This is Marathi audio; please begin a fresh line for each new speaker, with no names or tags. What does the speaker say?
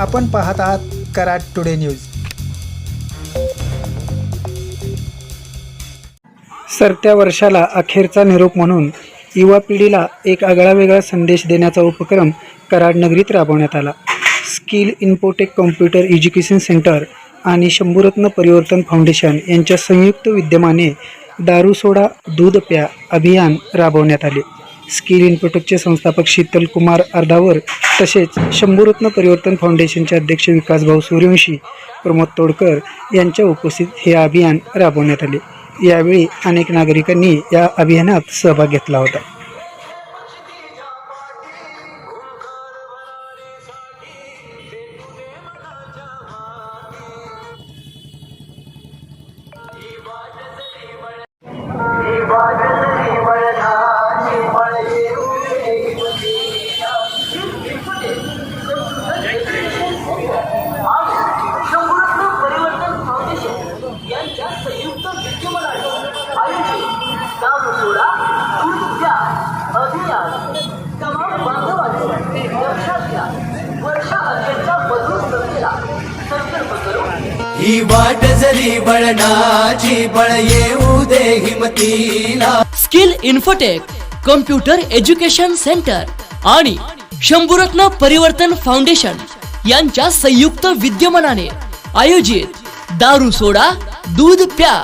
आपण पाहत आहात कराड टुडे न्यूज। सरत्या वर्षाला अखेरचा निरोप म्हणून युवा पिढीला एक आगळावेगळा संदेश देण्याचा उपक्रम कराड नगरीत राबवण्यात आला। Skill infotech computer education centre आणि शंभूरत्न परिवर्तन फाउंडेशन यांच्या संयुक्त विद्यमाने दारू सोडा दूध प्या अभियान राबवण्यात आले। स्किल इन्फोटेकचे संस्थापक शीतल कुमार अर्धावर तसेच शंभूरत्न परिवर्तन फाउंडेशनचे अध्यक्ष विकासभाऊ सूर्यवंशी, प्रमोद तोडकर यांच्या उपस्थित हे अभियान राबवण्यात आले। यावेळी अनेक नागरिकांनी या अभियानात सहभाग घेतला होता।
ही वाट जरी बळणाची बळ येऊ दे हिमतीला।
Skill infotech computer education centre आणि शंभूरत्न परिवर्तन फाउंडेशन यांच्या संयुक्त विद्यमानाने आयोजित दारू सोडा दूध प्या